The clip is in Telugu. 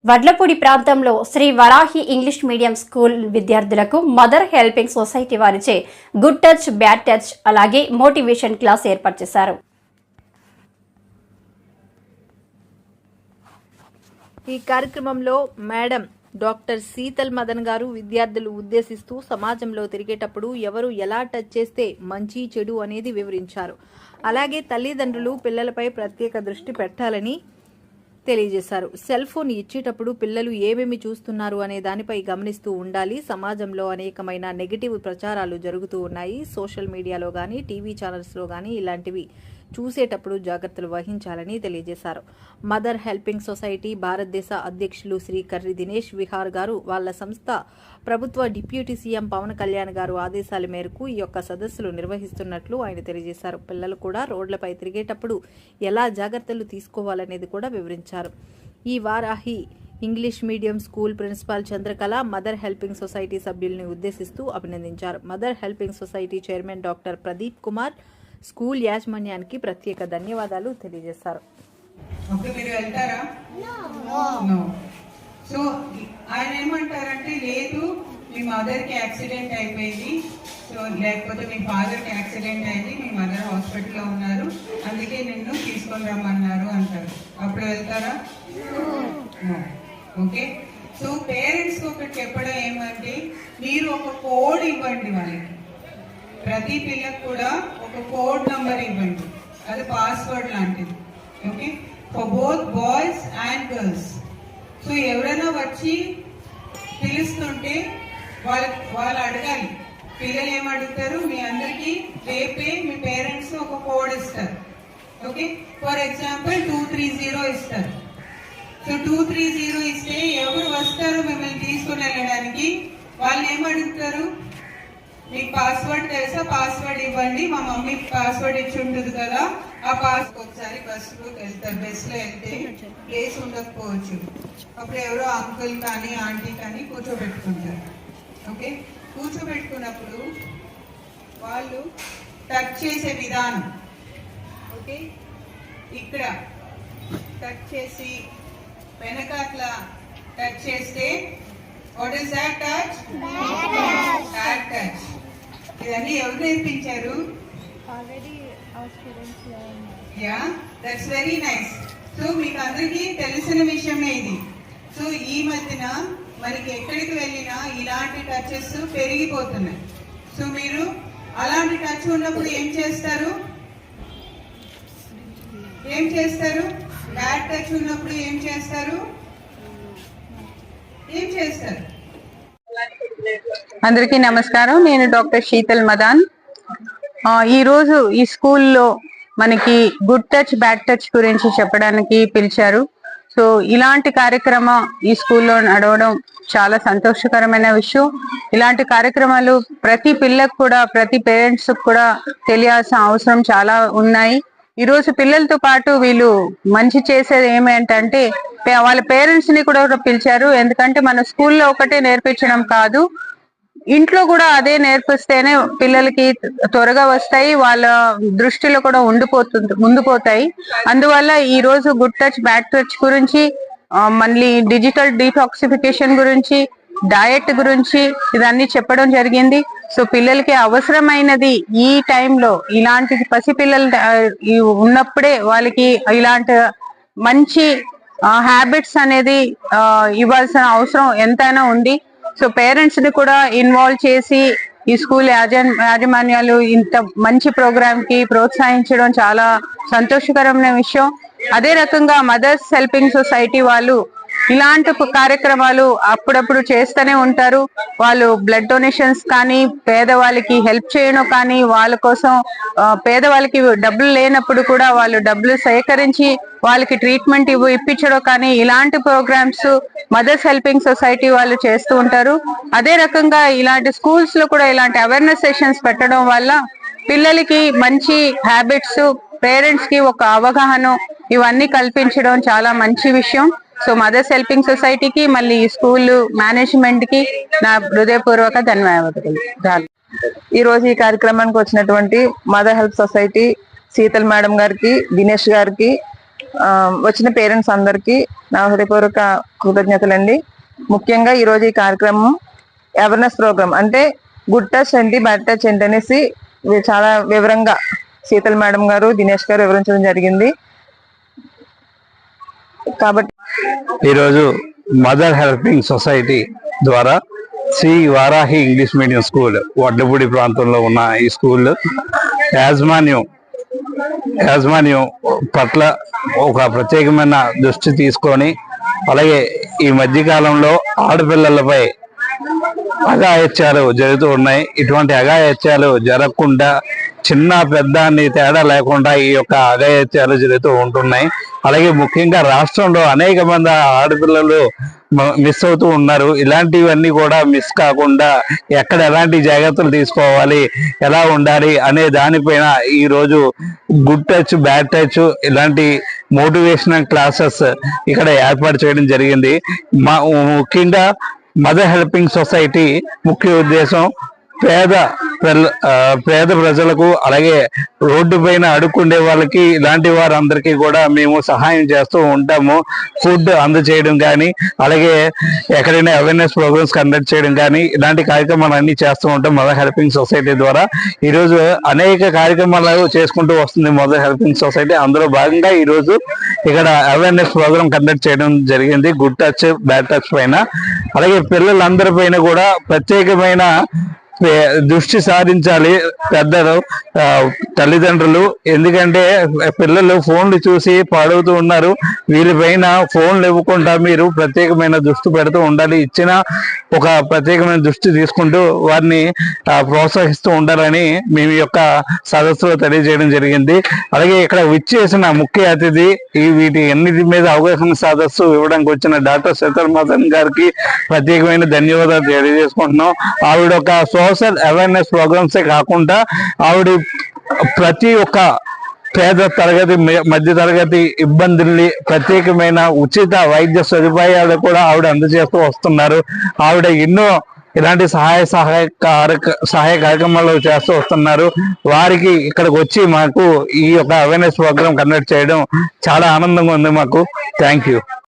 వడ్లపూడి ప్రాంతంలో Shri Varahi English medium school విద్యార్థులకు మదర్ హెల్పింగ్ సొసైటీ వారిచే గుడ్ టచ్ బ్యాడ్ టచ్ అలాగే మోటివేషన్ క్లాస్ ఏర్పాటు చేశారు. ఈ కార్యక్రమంలో మేడం డాక్టర్ శీతల్ మదన్ గారు విద్యార్థులు ఉద్దేశిస్తూ సమాజంలో తిరిగేటప్పుడు ఎవరు ఎలా టచ్ చేస్తే మంచి చెడు అనేది వివరించారు. అలాగే తల్లిదండ్రులు పిల్లలపై ప్రత్యేక దృష్టి పెట్టాలని తెలియజేశారు. సెల్ ఫోన్ ఇచ్చేటప్పుడు పిల్లలు ఏమేమి చూస్తున్నారు అనే దానిపై గమనిస్తూ ఉండాలి. సమాజంలో అనేకమైన నెగిటివ్ ప్రచారాలు జరుగుతూ ఉన్నాయి. సోషల్ మీడియాలో కానీ టీవీ ఛానల్స్లో కానీ ఇలాంటివి చూసేటప్పుడు జాగ్రత్తలు వహించాలని తెలియజేశారు. మదర్ హెల్పింగ్ సొసైటీ భారతదేశ అధ్యక్షులు శ్రీ కర్రి దినేష్ విహార్ గారు వాళ్ళ సంస్థ ప్రభుత్వ డిప్యూటీ సీఎం పవన్ కళ్యాణ్ గారు ఆదేశాల మేరకు ఈ యొక్క సదస్సులు నిర్వహిస్తున్నట్లు ఆయన తెలియజేశారు. పిల్లలు కూడా రోడ్లపై తిరిగేటప్పుడు ఎలా జాగ్రత్తలు తీసుకోవాలనేది కూడా వివరించారు. ఈ Varahi English medium school principal Chandrakala mother helping society సభ్యుల్ని ఉద్దేశిస్తూ అభినందించారు. Mother helping society chairman doctor Pradeep Kumar school యాజమాన్యానికి ప్రత్యేక ధన్యవాదాలు తెలియజేశారు. సో ఆయన ఏమంటారంటే, లేదు మీ మదర్కి యాక్సిడెంట్ అయిపోయింది, సో లేకపోతే మీ ఫాదర్కి యాక్సిడెంట్ అయింది, మీ మదర్ హాస్పిటల్లో ఉన్నారు, అందుకే నిన్ను తీసుకొని రమ్మన్నారు అంటారు. అప్పుడు వెళ్తారా? ఓకే. సో పేరెంట్స్కి ఒకటి చెప్పడం ఏమంటే, మీరు ఒక కోడ్ ఇవ్వండి వాళ్ళకి. ప్రతి పిల్లలకు కూడా ఒక కోడ్ నంబర్ ఇవ్వండి, అది పాస్వర్డ్ లాంటిది. Okay, for both boys and girls. So ఎవరైనా వచ్చి పిలుస్తుంటే వాళ్ళు అడగాలి. పిల్లలు ఏమడుగుతారు? మీ అందరికీ రేపే మీ పేరెంట్స్ ఒక కోడ్ ఇస్తారు. ఓకే, ఫర్ ఎగ్జాంపుల్ 230 ఇస్తారు. సో 230 ఇస్తే ఎవరు వస్తారు మిమ్మల్ని తీసుకుని వెళ్ళడానికి? వాళ్ళు ఏమడుగుతారు? మీకు పాస్వర్డ్ తెలుసా? పాస్వర్డ్ ఇవ్వండి. మా మమ్మీ పాస్వర్డ్ ఇచ్చి ఉంటుంది కదా, ఆ పాస్వర్డ్ ఒకసారి బస్సులోకి వెళ్తారు. బస్సులో వెళ్తే ప్లేస్ ఉండకపోవచ్చు, అప్పుడు ఎవరో అంకుల్ కానీ ఆంటీ కానీ కూర్చోబెట్టుకుంటారు. ఓకే, కూర్చోబెట్టుకున్నప్పుడు వాళ్ళు టచ్ చేసే విధానం, ఓకే, ఇక్కడ టచ్ చేసి వెనక అట్లా టచ్ చేస్తే what is that touch? Bad touch. ఇవన్నీ ఎవరు నేర్పించారు? Yeah, that's very nice. So మీకు అందరికీ తెలిసిన విషయమే ఇది. సో ఈ మధ్యన మనకి ఎక్కడికి వెళ్ళినా ఇలాంటి టచెస్ పెరిగిపోతున్నాయి. సో మీరు అలాంటి టచ్ ఉన్నప్పుడు ఏం చేస్తారు? బ్యాడ్ టచ్ ఉన్నప్పుడు ఏం చేస్తారు? అందరికీ నమస్కారం. నేను డాక్టర్ శీతల్ మదన్. ఈరోజు ఈ స్కూల్లో మనకి గుడ్ టచ్ బ్యాడ్ టచ్ గురించి చెప్పడానికి పిలిచారు. సో ఇలాంటి కార్యక్రమం ఈ స్కూల్లో నడవడం చాలా సంతోషకరమైన విషయం. ఇలాంటి కార్యక్రమాలు ప్రతి పిల్లకు కూడా, ప్రతి పేరెంట్స్ కూడా తెలియాల్సిన అవసరం చాలా ఉన్నాయి. ఈరోజు పిల్లలతో పాటు వీళ్ళు మంచి చేసేది ఏమేంటంటే వాళ్ళ పేరెంట్స్ ని కూడా పిలిచారు. ఎందుకంటే మన స్కూల్లో ఒకటే నేర్పించడం కాదు, ఇంట్లో కూడా అదే నేర్పిస్తేనే పిల్లలకి త్వరగా వస్తాయి, వాళ్ళ దృష్టిలో కూడా ఉండిపోతాయి. అందువల్ల ఈ రోజు గుడ్ టచ్ బ్యాడ్ టచ్ గురించి, మళ్ళీ డిజిటల్ డీటాక్సిఫికేషన్ గురించి, డయట్ గురించి ఇదన్నీ చెప్పడం జరిగింది. సో పిల్లలకి అవసరమైనది ఈ టైంలో ఇలాంటి పసిపిల్లలు ఉన్నప్పుడే వాళ్ళకి ఇలాంటి మంచి హ్యాబిట్స్ అనేది ఇవ్వాల్సిన అవసరం ఎంతైనా ఉంది. సో పేరెంట్స్ ని కూడా ఇన్వాల్వ్ చేసి ఈ స్కూల్ యాజమాన్యాలు ఇంత మంచి ప్రోగ్రామ్ కి ప్రోత్సహించడం చాలా సంతోషకరమైన విషయం. అదే రకంగా మదర్స్ హెల్పింగ్ సొసైటీ వాళ్ళు ఇలాంటి కార్యక్రమాలు అప్పుడప్పుడు చేస్తూనే ఉంటారు. వాళ్ళు బ్లడ్ డొనేషన్స్ కానీ, పేదవాళ్ళకి హెల్ప్ చేయడం కానీ, వాళ్ళ కోసం పేదవాళ్ళకి డబ్బులు లేనప్పుడు కూడా వాళ్ళు డబ్బులు సేకరించి వాళ్ళకి ట్రీట్మెంట్ ఇప్పించడం కానీ, ఇలాంటి ప్రోగ్రామ్స్ మదర్స్ హెల్పింగ్ సొసైటీ వాళ్ళు చేస్తూ ఉంటారు. అదే రకంగా ఇలాంటి స్కూల్స్ లో కూడా ఇలాంటి అవేర్నెస్ సెషన్స్ పెట్టడం వల్ల పిల్లలకి మంచి హ్యాబిట్స్, పేరెంట్స్ కి ఒక అవగాహన ఇవన్నీ కల్పించడం చాలా మంచి విషయం. సో మదర్స్ హెల్పింగ్ సొసైటీకి, మళ్ళీ స్కూల్ మేనేజ్మెంట్ కి నా హృదయపూర్వక ధన్యవాదాలు. ఈ రోజు ఈ కార్యక్రమానికి వచ్చినటువంటి mother help society Sheetal madam గారికి, దినేష్ గారికి, వచ్చిన పేరెంట్స్ అందరికీ నా హృదయపూర్వక కృతజ్ఞతలండి. ముఖ్యంగా ఈరోజు ఈ కార్యక్రమం అవేర్నెస్ ప్రోగ్రామ్ అంటే గుడ్ టచ్ ఏంటి, బ్యాడ్ టచ్ ఏంటి అనేసి చాలా వివరంగా శీతల్ మేడం గారు, దినేష్ గారు వివరించడం జరిగింది. కాబట్టి ఈరోజు మదర్ హెల్పింగ్ సొసైటీ ద్వారా Shri Varahi English medium school Vadlapudi ప్రాంతంలో ఉన్న ఈ స్కూల్ యాజమాన్యం పట్ల ఒక ప్రత్యేకమైన దృష్టి తీసుకొని, అలాగే ఈ మధ్య కాలంలో ఆడపిల్లలపై అఘాయిత్యాలు జరుగుతూ ఉన్నాయి. ఇటువంటి అఘాయిత్యాలు జరగకుండా, చిన్న పెద్ద అని తేడా లేకుండా ఈ యొక్క అఘాయిత్యాలు జరుగుతూ ఉంటున్నాయి. అలాగే ముఖ్యంగా రాష్ట్రంలో అనేక మంది ఆడపిల్లలు మిస్ అవుతూ ఉన్నారు. ఇలాంటివన్నీ కూడా మిస్ కాకుండా ఎక్కడ ఎలాంటి జాగ్రత్తలు తీసుకోవాలి, ఎలా ఉండాలి అనే దానిపైన ఈరోజు గుడ్ టచ్, బ్యాడ్ టచ్ ఇలాంటి మోటివేషనల్ క్లాసెస్ ఇక్కడ ఏర్పాటు చేయడం జరిగింది. ముఖ్యంగా మదర్ హెల్పింగ్ సొసైటీ ముఖ్య ఉద్దేశం పేద ప్రజలకు, అలాగే రోడ్డు పైన అడుక్కుండే వాళ్ళకి, ఇలాంటి వారందరికీ కూడా మేము సహాయం చేస్తూ ఉంటాము. ఫుడ్ అందజేయడం కానీ, అలాగే ఎక్కడైనా అవేర్నెస్ ప్రోగ్రామ్స్ కండక్ట్ చేయడం కానీ, ఇలాంటి కార్యక్రమాలు అన్ని చేస్తూ ఉంటాం మదర్ హెల్పింగ్ సొసైటీ ద్వారా. ఈరోజు అనేక కార్యక్రమాలు చేసుకుంటూ వస్తుంది మదర్ హెల్పింగ్ సొసైటీ. అందులో భాగంగా ఈరోజు ఇక్కడ అవేర్నెస్ ప్రోగ్రామ్ కండక్ట్ చేయడం జరిగింది గుడ్ టచ్, బ్యాడ్ టచ్ పైన. అలాగే పిల్లలందరి పైన కూడా ప్రత్యేకమైన దృష్టి సారించాలి పెద్దలు, తల్లిదండ్రులు. ఎందుకంటే పిల్లలు ఫోన్లు చూసి పాడవుతూ ఉన్నారు. వీళ్ళపైన ఫోన్లు ఇవ్వకుండా మీరు ప్రత్యేకమైన దృష్టి పెడుతూ ఉండాలి. ఇచ్చిన ఒక ప్రత్యేకమైన దృష్టి తీసుకుంటూ వారిని ప్రోత్సహిస్తూ ఉండాలని మేము ఈ యొక్క సదస్సులో తెలియజేయడం జరిగింది. అలాగే ఇక్కడ విచ్చేసిన ముఖ్య అతిథి, వీటి అన్నిటి మీద అవగాహన సదస్సు ఇవ్వడానికి వచ్చిన డాక్టర్ శీతల్ మదన్ గారికి ప్రత్యేకమైన ధన్యవాదాలు తెలియజేసుకుంటున్నాం. ఆవిడ ఒక సోషల్ అవేర్నెస్ ప్రోగ్రామ్సే కాకుండా ఆవిడ ప్రతి ఒక్క పేద తరగతి, మధ్య తరగతి ఇబ్బందుల్ని ప్రత్యేకమైన ఉచిత వైద్య సదుపాయాలు కూడా ఆవిడ అందజేస్తూ వస్తున్నారు. ఆవిడ ఎన్నో ఇలాంటి సహాయ కార్యక్రమాలు చేస్తూ వస్తున్నారు. వారికి ఇక్కడికి వచ్చి మాకు ఈ యొక్క అవేర్నెస్ ప్రోగ్రామ్ కండక్ట్ చేయడం చాలా ఆనందంగా ఉంది మాకు. Thank you.